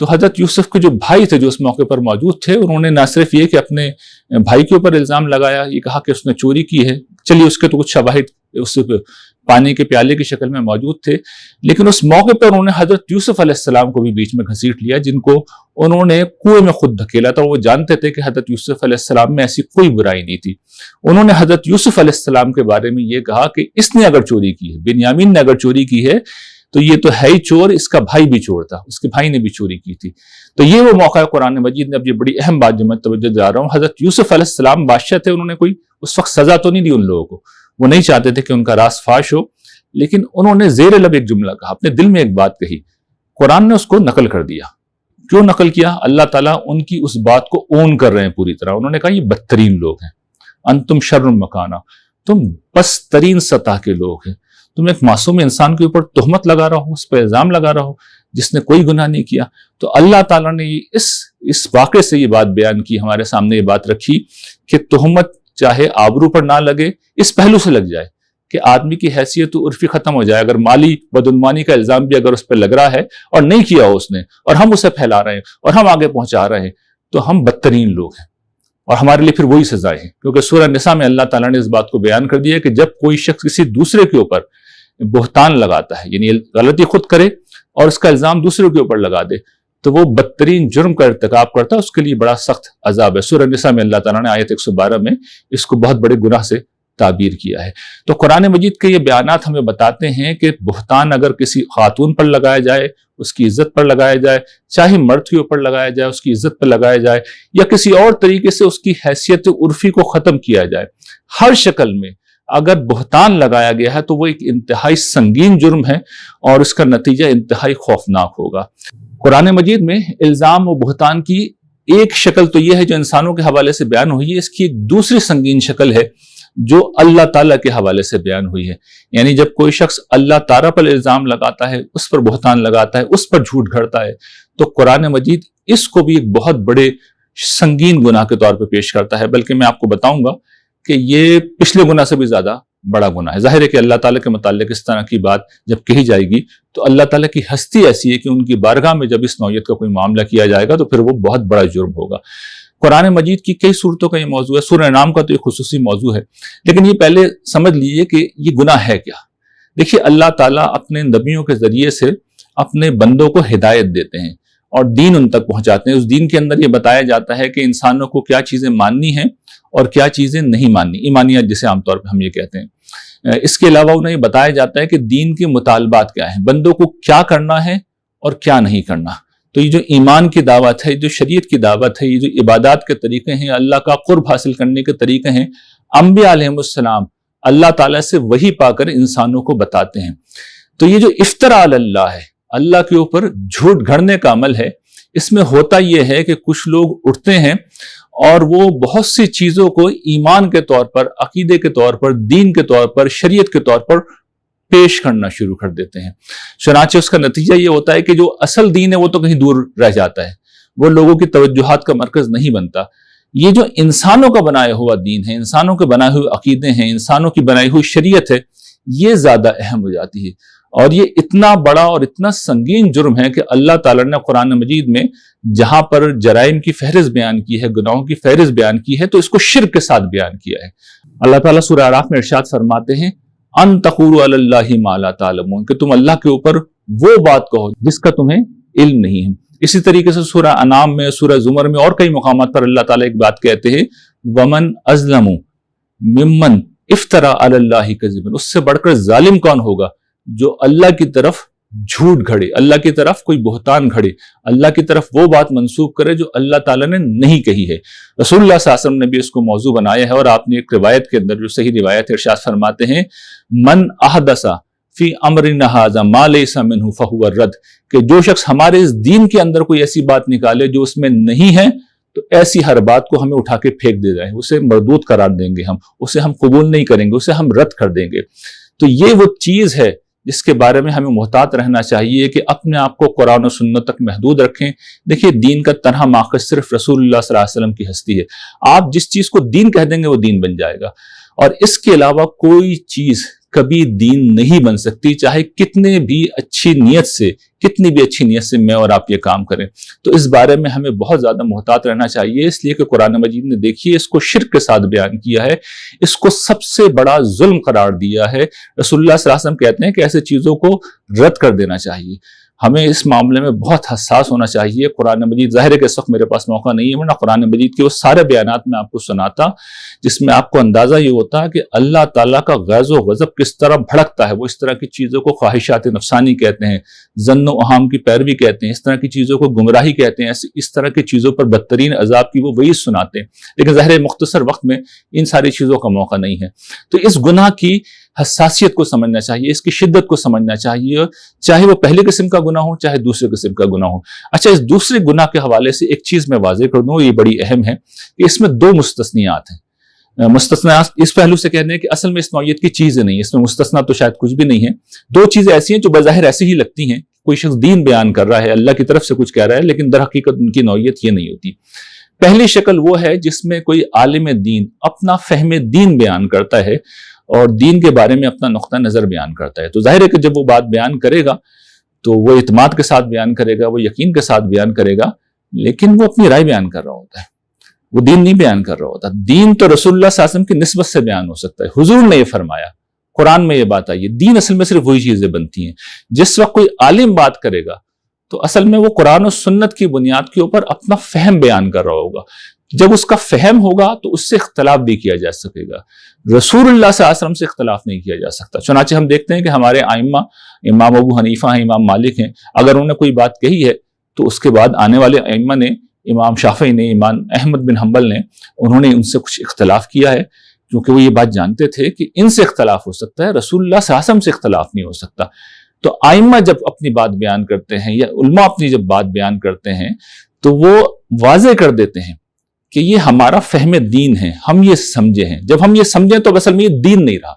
تو حضرت یوسف کے جو بھائی تھے جو اس موقع پر موجود تھے، انہوں نے نہ صرف یہ کہ اپنے بھائی کے اوپر الزام لگایا، یہ کہا کہ اس نے چوری کی ہے، چلیے اس کے تو کچھ شواہد اس پانی کے پیالے کی شکل میں موجود تھے، لیکن اس موقع پر انہوں نے حضرت یوسف علیہ السلام کو بھی بیچ میں گھسیٹ لیا، جن کو انہوں نے کنویں میں خود دھکیلا تھا۔ وہ جانتے تھے کہ حضرت یوسف علیہ السلام میں ایسی کوئی برائی نہیں تھی۔ انہوں نے حضرت یوسف علیہ السلام کے بارے میں یہ کہا کہ اس نے اگر چوری کی ہے، بنیامین نے اگر چوری کی ہے تو یہ تو ہے ہی چور، اس کا بھائی بھی چور تھا، اس کے بھائی نے بھی چوری کی تھی۔ تو یہ وہ موقع ہے قرآن مجید نے، اب یہ بڑی اہم بات جو میں توجہ دلا رہا ہوں، حضرت یوسف علیہ السلام بادشاہ تھے، انہوں نے کوئی اس وقت سزا تو نہیں دی ان لوگوں کو، وہ نہیں چاہتے تھے کہ ان کا راز فاش ہو، لیکن انہوں نے زیر لب ایک جملہ کہا، اپنے دل میں ایک بات کہی، قرآن نے اس کو نقل کر دیا۔ کیوں نقل کیا؟ اللہ تعالیٰ ان کی اس بات کو اون کر رہے ہیں پوری طرح۔ انہوں نے کہا یہ بدترین لوگ ہیں، انتم شر مکانہ، تم بس ترین سطح کے لوگ ہیں، تم ایک معصوم انسان کے اوپر تہمت لگا رہا ہو، اس پہ الزام لگا رہا ہو جس نے کوئی گناہ نہیں کیا۔ تو اللہ تعالیٰ نے اس واقعے سے یہ بات بیان کی، ہمارے سامنے یہ بات رکھی کہ تہمت چاہے آبرو پر نہ لگے، اس پہلو سے لگ جائے کہ آدمی کی حیثیت تو عرفی ختم ہو جائے۔ اگر مالی بدعنوانی کا الزام بھی اگر اس پہ لگ رہا ہے اور نہیں کیا ہو اس نے، اور ہم اسے پھیلا رہے ہیں اور ہم آگے پہنچا رہے ہیں، تو ہم بدترین لوگ ہیں اور ہمارے لیے پھر وہی سزائیں ہیں۔ کیونکہ سورہ نساء میں اللہ تعالیٰ نے اس بات کو بیان کر دیا کہ جب کوئی شخص کسی دوسرے کے اوپر بہتان لگاتا ہے، یعنی غلطی خود کرے اور اس کا الزام دوسروں کے اوپر لگا دے، تو وہ بدترین جرم کا ارتکاب کرتا ہے، اس کے لیے بڑا سخت عذاب ہے۔ سورہ نساء میں اللہ تعالیٰ نے آیت 112 میں اس کو بہت بڑے گناہ سے تعبیر کیا ہے۔ تو قرآن مجید کے یہ بیانات ہمیں بتاتے ہیں کہ بہتان اگر کسی خاتون پر لگایا جائے، اس کی عزت پر لگایا جائے، چاہے مرد کے اوپر لگایا جائے، اس کی عزت پر لگایا جائے، یا کسی اور طریقے سے اس کی حیثیت عرفی کو ختم کیا جائے، ہر شکل میں اگر بہتان لگایا گیا ہے تو وہ ایک انتہائی سنگین جرم ہے اور اس کا نتیجہ انتہائی خوفناک ہوگا۔ قرآن مجید میں الزام و بہتان کی ایک شکل تو یہ ہے جو انسانوں کے حوالے سے بیان ہوئی ہے، اس کی ایک دوسری سنگین شکل ہے جو اللہ تعالیٰ کے حوالے سے بیان ہوئی ہے۔ یعنی جب کوئی شخص اللہ تعالیٰ پر الزام لگاتا ہے، اس پر بہتان لگاتا ہے، اس پر جھوٹ گھڑتا ہے، تو قرآن مجید اس کو بھی ایک بہت بڑے سنگین گناہ کے طور پہ پیش کرتا ہے۔ بلکہ میں آپ کو بتاؤں گا کہ یہ پچھلے گناہ سے بھی زیادہ بڑا گناہ ہے۔ ظاہر ہے کہ اللہ تعالیٰ کے متعلق اس طرح کی بات جب کہی جائے گی تو اللہ تعالیٰ کی ہستی ایسی ہے کہ ان کی بارگاہ میں جب اس نوعیت کا کوئی معاملہ کیا جائے گا تو پھر وہ بہت بڑا جرم ہوگا۔ قرآن مجید کی کئی صورتوں کا یہ موضوع ہے، سورہ انعام کا تو ایک خصوصی موضوع ہے، لیکن یہ پہلے سمجھ لیجئے کہ یہ گناہ ہے کیا۔ دیکھیے اللہ تعالیٰ اپنے نبیوں کے ذریعے سے اپنے بندوں کو ہدایت دیتے ہیں اور دین ان تک پہنچاتے ہیں۔ اس دین کے اندر یہ بتایا جاتا ہے کہ انسانوں کو کیا چیزیں ماننی ہیں اور کیا چیزیں نہیں ماننی، ایمانیات جسے عام طور پہ ہم یہ کہتے ہیں۔ اس کے علاوہ انہیں یہ بتایا جاتا ہے کہ دین کے مطالبات کیا ہیں، بندوں کو کیا کرنا ہے اور کیا نہیں کرنا۔ تو یہ جو ایمان کی دعوت ہے، جو شریعت کی دعوت ہے، یہ جو عبادات کے طریقے ہیں، اللہ کا قرب حاصل کرنے کے طریقے ہیں، انبیاء علیہ السلام اللہ تعالیٰ سے وحی پا کر انسانوں کو بتاتے ہیں۔ تو یہ جو افتراء علی اللہ ہے، اللہ کے اوپر جھوٹ گھڑنے کا عمل ہے، اس میں ہوتا یہ ہے کہ کچھ لوگ اٹھتے ہیں اور وہ بہت سی چیزوں کو ایمان کے طور پر، عقیدے کے طور پر، دین کے طور پر، شریعت کے طور پر پیش کرنا شروع کر دیتے ہیں۔ چنانچہ اس کا نتیجہ یہ ہوتا ہے کہ جو اصل دین ہے وہ تو کہیں دور رہ جاتا ہے، وہ لوگوں کی توجہات کا مرکز نہیں بنتا۔ یہ جو انسانوں کا بنایا ہوا دین ہے، انسانوں کے بنائے ہوئے عقیدے ہیں، انسانوں کی بنائی ہوئی شریعت ہے، یہ زیادہ اہم ہو جاتی ہے۔ اور یہ اتنا بڑا اور اتنا سنگین جرم ہے کہ اللہ تعالیٰ نے قرآن مجید میں جہاں پر جرائم کی فہرست بیان کی ہے، گناہوں کی فہرست بیان کی ہے، تو اس کو شرک کے ساتھ بیان کیا ہے۔ اللہ تعالیٰ سورہ اعراف میں ارشاد فرماتے ہیں ان تقولوا علی اللہ ما لا تعلمون، کہ تم اللہ کے اوپر وہ بات کہو جس کا تمہیں علم نہیں ہے۔ اسی طریقے سے سورہ انعام میں، سورہ زمر میں اور کئی مقامات پر اللہ تعالیٰ ایک بات کہتے ہیں ومن اظلم ممن افترى علی اللہ کذبا، اس سے بڑھ کر ظالم کون ہوگا جو اللہ کی طرف جھوٹ گھڑے، اللہ کی طرف کوئی بہتان گھڑے، اللہ کی طرف وہ بات منسوب کرے جو اللہ تعالیٰ نے نہیں کہی ہے۔ رسول اللہ صلی اللہ علیہ وسلم نے بھی اس کو موضوع بنایا ہے، اور آپ نے ایک روایت کے اندر جو صحیح روایت ارشاد فرماتے ہیں من احدث فی امرنا ھذا ما لیس منہ فہو رد، کہ جو شخص ہمارے اس دین کے اندر کوئی ایسی بات نکالے جو اس میں نہیں ہے، تو ایسی ہر بات کو ہمیں اٹھا کے پھینک دے جائے، اسے مردود قرار دیں گے، ہم اسے ہم قبول نہیں کریں گے، اسے ہم رد کر دیں گے۔ تو یہ وہ چیز ہے جس کے بارے میں ہمیں محتاط رہنا چاہیے کہ اپنے آپ کو قرآن و سنت تک محدود رکھیں۔ دیکھیے دین کا تنہا ماخذ صرف رسول اللہ صلی اللہ علیہ وسلم کی ہستی ہے۔ آپ جس چیز کو دین کہہ دیں گے وہ دین بن جائے گا، اور اس کے علاوہ کوئی چیز کبھی دین نہیں بن سکتی، چاہے کتنی بھی اچھی نیت سے میں اور آپ یہ کام کریں۔ تو اس بارے میں ہمیں بہت زیادہ محتاط رہنا چاہیے، اس لیے کہ قرآن مجید نے دیکھیے اس کو شرک کے ساتھ بیان کیا ہے، اس کو سب سے بڑا ظلم قرار دیا ہے۔ رسول اللہ صلی اللہ علیہ وسلم کہتے ہیں کہ ایسے چیزوں کو رد کر دینا چاہیے۔ ہمیں اس معاملے میں بہت حساس ہونا چاہیے۔ قرآن مجید، ظاہر ہے کہ اس وقت میرے پاس موقع نہیں ہے، ورنہ قرآن مجید کے وہ سارے بیانات میں آپ کو سناتا، جس میں آپ کو اندازہ یہ ہوتا کہ اللہ تعالیٰ کا غیظ و غضب کس طرح بھڑکتا ہے۔ وہ اس طرح کی چیزوں کو خواہشات نفسانی کہتے ہیں، ظن و اوہام کی پیروی کہتے ہیں، اس طرح کی چیزوں کو گمراہی کہتے ہیں، اس طرح کی چیزوں پر بدترین عذاب کی وہ وعید سناتے ہیں۔ لیکن ظاہر ہے مختصر وقت میں ان ساری چیزوں کا موقع نہیں ہے۔ تو اس گناہ کی حساسیت کو سمجھنا چاہیے، اس کی شدت کو سمجھنا چاہیے، چاہے وہ پہلی قسم کا گناہ ہو چاہے دوسرے قسم کا گناہ ہو۔ اچھا، اس دوسرے گناہ کے حوالے سے ایک چیز میں واضح کر دوں، یہ بڑی اہم ہے کہ اس میں دو مستثنیات ہیں۔ مستثنیات اس پہلو سے کہنے ہیں کہ اصل میں اس نوعیت کی چیزیں نہیں، اس میں مستثنا تو شاید کچھ بھی نہیں ہے۔ دو چیزیں ایسی ہیں جو بظاہر ایسی ہی لگتی ہیں، کوئی شخص دین بیان کر رہا ہے، اللہ کی طرف سے کچھ کہہ رہا ہے، لیکن در حقیقت ان کی نوعیت یہ نہیں ہوتی۔ پہلی شکل وہ ہے جس میں کوئی عالم دین اپنا فہم دین بیان کرتا ہے اور دین کے بارے میں اپنا نقطہ نظر بیان کرتا ہے۔ تو ظاہر ہے کہ جب وہ بات بیان کرے گا تو وہ اعتماد کے ساتھ بیان کرے گا، وہ یقین کے ساتھ بیان کرے گا، لیکن وہ اپنی رائے بیان کر رہا ہوتا ہے، وہ دین نہیں بیان کر رہا ہوتا۔ دین تو رسول اللہ صلی اللہ علیہ وسلم کی نسبت سے بیان ہو سکتا ہے، حضور نے یہ فرمایا، قرآن میں یہ بات آئی ہے۔ دین اصل میں صرف وہی چیزیں بنتی ہیں۔ جس وقت کوئی عالم بات کرے گا تو اصل میں وہ قرآن و سنت کی بنیاد کے اوپر اپنا فہم بیان کر رہا ہوگا۔ جب اس کا فہم ہوگا تو اس سے اختلاف بھی کیا جا سکے گا، رسول اللہ صلی اللہ علیہ وسلم سے اختلاف نہیں کیا جا سکتا۔ چنانچہ ہم دیکھتے ہیں کہ ہمارے ائمہ، امام ابو حنیفہ ہیں، امام مالک ہیں، اگر انہوں نے کوئی بات کہی ہے تو اس کے بعد آنے والے ائمہ نے، امام شافعی نے، امام احمد بن حنبل نے، انہوں نے ان سے کچھ اختلاف کیا ہے، کیونکہ وہ یہ بات جانتے تھے کہ ان سے اختلاف ہو سکتا ہے، رسول اللہ صلی اللہ علیہ وسلم سے اختلاف نہیں ہو سکتا۔ تو ائمہ جب اپنی بات بیان کرتے ہیں یا علماء اپنی جب بات بیان کرتے ہیں تو وہ واضح کر دیتے ہیں کہ یہ ہمارا فہم دین ہے، ہم یہ سمجھے ہیں۔ جب ہم یہ سمجھیں تو اصل میں یہ دین نہیں رہا۔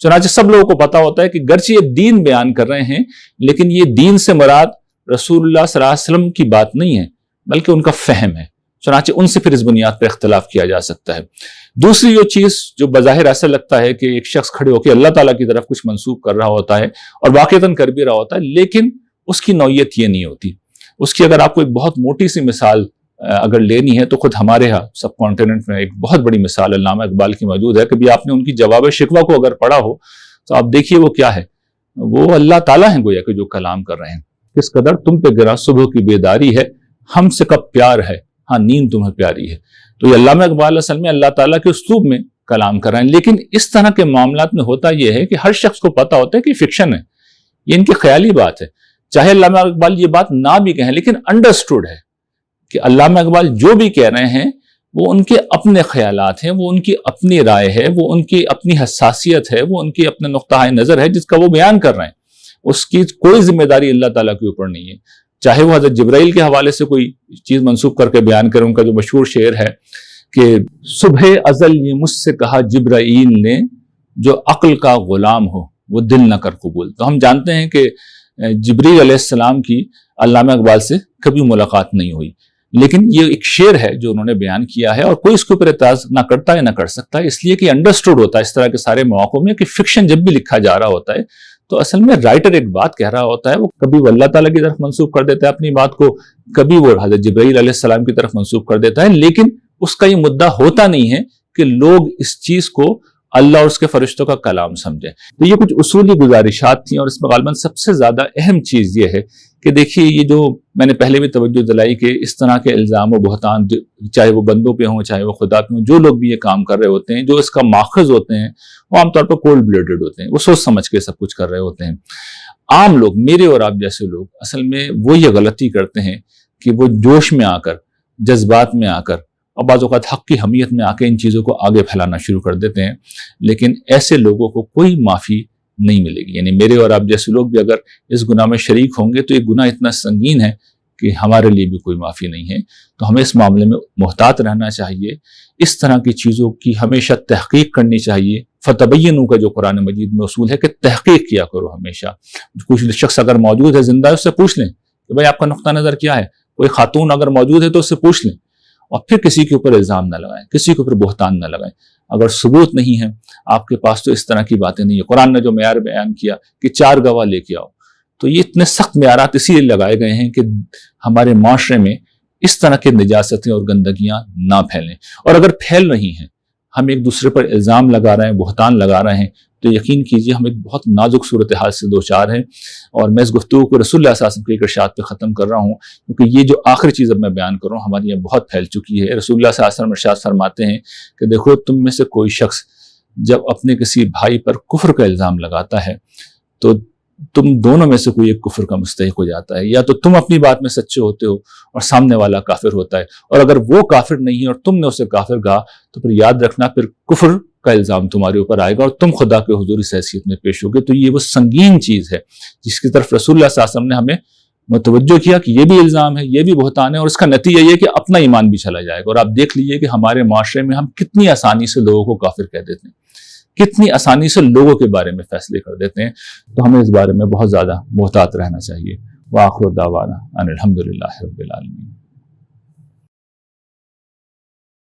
چنانچہ سب لوگوں کو پتا ہوتا ہے کہ گرچہ یہ دین بیان کر رہے ہیں، لیکن یہ دین سے مراد رسول اللہ صلی اللہ علیہ وسلم کی بات نہیں ہے، بلکہ ان کا فہم ہے۔ چنانچہ ان سے پھر اس بنیاد پر اختلاف کیا جا سکتا ہے۔ دوسری جو چیز جو بظاہر ایسا لگتا ہے کہ ایک شخص کھڑے ہو کے اللہ تعالیٰ کی طرف کچھ منسوب کر رہا ہوتا ہے اور واقعتاً کر بھی رہا ہوتا ہے، لیکن اس کی نوعیت یہ نہیں ہوتی۔ اس کی اگر آپ کو ایک بہت موٹی سی مثال اگر لینی ہے تو خود ہمارے ہاں سب کانٹیننٹ میں ایک بہت بڑی مثال علامہ اقبال کی موجود ہے۔ کبھی آپ نے ان کی جواب شکوہ کو اگر پڑھا ہو تو آپ دیکھیے وہ کیا ہے۔ وہ اللہ تعالیٰ ہیں گویا کہ جو کلام کر رہے ہیں، کس قدر تم پہ گرا صبح کی بیداری ہے، ہم سے کب پیار ہے، ہاں نیند تمہیں پیاری ہے۔ تو یہ علامہ اقبال اصل میں اللہ تعالیٰ کے اسلوب میں کلام کر رہے ہیں، لیکن اس طرح کے معاملات میں ہوتا یہ ہے کہ ہر شخص کو پتا ہوتا ہے کہ فکشن ہے، یہ ان کی خیالی بات ہے۔ چاہے علامہ اقبال یہ بات نہ بھی کہیں، لیکن انڈرسٹوڈ ہے کہ علامہ اقبال جو بھی کہہ رہے ہیں وہ ان کے اپنے خیالات ہیں، وہ ان کی اپنی رائے ہے، وہ ان کی اپنی حساسیت ہے، وہ ان کی اپنے نقطہ نظر ہے جس کا وہ بیان کر رہے ہیں۔ اس کی کوئی ذمہ داری اللہ تعالیٰ کے اوپر نہیں ہے۔ چاہے وہ حضرت جبرائیل کے حوالے سے کوئی چیز منسوخ کر کے بیان کریں، ان کا جو مشہور شعر ہے کہ صبح ازل یہ مجھ سے کہا جبرائیل نے، جو عقل کا غلام ہو وہ دل نہ کر قبول۔ تو ہم جانتے ہیں کہ جبریل علیہ السلام کی علامہ اقبال سے کبھی ملاقات نہیں ہوئی، لیکن یہ ایک شعر ہے جو انہوں نے بیان کیا ہے اور کوئی اس کے اوپر اعتراض نہ کرتا ہے نہ کر سکتا ہے، اس لیے کہ انڈرسٹوڈ ہوتا ہے اس طرح کے سارے مواقعوں میں کہ فکشن جب بھی لکھا جا رہا ہوتا ہے تو اصل میں رائٹر ایک بات کہہ رہا ہوتا ہے، وہ کبھی وہ اللہ تعالیٰ کی طرف منسوب کر دیتا ہے اپنی بات کو، کبھی وہ حضرت جبرائیل علیہ السلام کی طرف منسوب کر دیتا ہے، لیکن اس کا یہ مدعا ہوتا نہیں ہے کہ لوگ اس چیز کو اللہ اور اس کے فرشتوں کا کلام سمجھیں۔ تو یہ کچھ اصولی گزارشات تھیں، اور اس میں غالباً سب سے زیادہ اہم چیز یہ ہے کہ دیکھیے یہ جو میں نے پہلے بھی توجہ دلائی کہ اس طرح کے الزام و بہتان چاہے وہ بندوں پہ ہوں چاہے وہ خدا پہ ہوں، جو لوگ بھی یہ کام کر رہے ہوتے ہیں، جو اس کا ماخذ ہوتے ہیں، وہ عام طور پر کولڈ بلیڈڈ ہوتے ہیں، وہ سوچ سمجھ کے سب کچھ کر رہے ہوتے ہیں۔ عام لوگ، میرے اور آپ جیسے لوگ، اصل میں وہ یہ غلطی کرتے ہیں کہ وہ جوش میں آ کر، جذبات میں آ کر اور بعض اوقات حق کی حمیت میں آ کے ان چیزوں کو آگے پھیلانا شروع کر دیتے ہیں، لیکن ایسے لوگوں کو کوئی معافی نہیں ملے گی۔ یعنی میرے اور آپ جیسے لوگ بھی اگر اس گناہ میں شریک ہوں گے تو یہ گناہ اتنا سنگین ہے کہ ہمارے لیے بھی کوئی معافی نہیں ہے۔ تو ہمیں اس معاملے میں محتاط رہنا چاہیے، اس طرح کی چیزوں کی ہمیشہ تحقیق کرنی چاہیے۔ فتبینوا کا جو قرآن مجید میں اصول ہے کہ تحقیق کیا کرو ہمیشہ۔ کچھ شخص اگر موجود ہے زندہ ہے، اس سے پوچھ لیں کہ بھائی آپ کا نقطہ نظر کیا ہے۔ کوئی خاتون اگر موجود ہے تو اس سے پوچھ لیں، اور پھر کسی کے اوپر الزام نہ لگائیں، کسی کے اوپر بہتان نہ لگائیں۔ اگر ثبوت نہیں ہے آپ کے پاس تو اس طرح کی باتیں نہیں ہیں۔ قرآن نے جو معیار بیان کیا کہ 4 گواہ لے کے آؤ، تو یہ اتنے سخت معیارات اسی لیے لگائے گئے ہیں کہ ہمارے معاشرے میں اس طرح کے نجاستیں اور گندگیاں نہ پھیلیں۔ اور اگر پھیل رہی ہیں، ہم ایک دوسرے پر الزام لگا رہے ہیں، بہتان لگا رہے ہیں، تو یقین کیجئے ہم ایک بہت نازک صورتحال سے دوچار ہیں۔ اور میں اس گفتگو کو رسول اللہ صلی اللہ علیہ وسلم کے ارشاد پہ ختم کر رہا ہوں، کیونکہ یہ جو آخری چیز اب میں بیان کر رہا ہوں ہمارے یہاں بہت پھیل چکی ہے۔ رسول اللہ صلی اللہ علیہ وسلم ارشاد فرماتے ہیں کہ دیکھو، تم میں سے کوئی شخص جب اپنے کسی بھائی پر کفر کا الزام لگاتا ہے تو تم دونوں میں سے کوئی ایک کفر کا مستحق ہو جاتا ہے، یا تو تم اپنی بات میں سچے ہوتے ہو اور سامنے والا کافر ہوتا ہے، اور اگر وہ کافر نہیں ہے اور تم نے اسے کافر کہا تو پھر یاد رکھنا پھر کفر کا الزام تمہارے اوپر آئے گا اور تم خدا کے حضور اس حیثیت میں پیش ہوگے۔ تو یہ وہ سنگین چیز ہے جس کی طرف رسول اللہ صلی اللہ علیہ وسلم نے ہمیں متوجہ کیا کہ یہ بھی الزام ہے، یہ بھی بہتان ہے، اور اس کا نتیجہ یہ کہ اپنا ایمان بھی چلا جائے گا۔ اور آپ دیکھ لیجئے کہ ہمارے معاشرے میں ہم کتنی آسانی سے لوگوں کو کافر کہہ دیتے ہیں، کتنی آسانی سے لوگوں کے بارے میں فیصلے کر دیتے ہیں۔ تو ہمیں اس بارے میں بہت زیادہ محتاط رہنا چاہیے۔ وآخر دعوانا ان الحمد للہ رب العالمین۔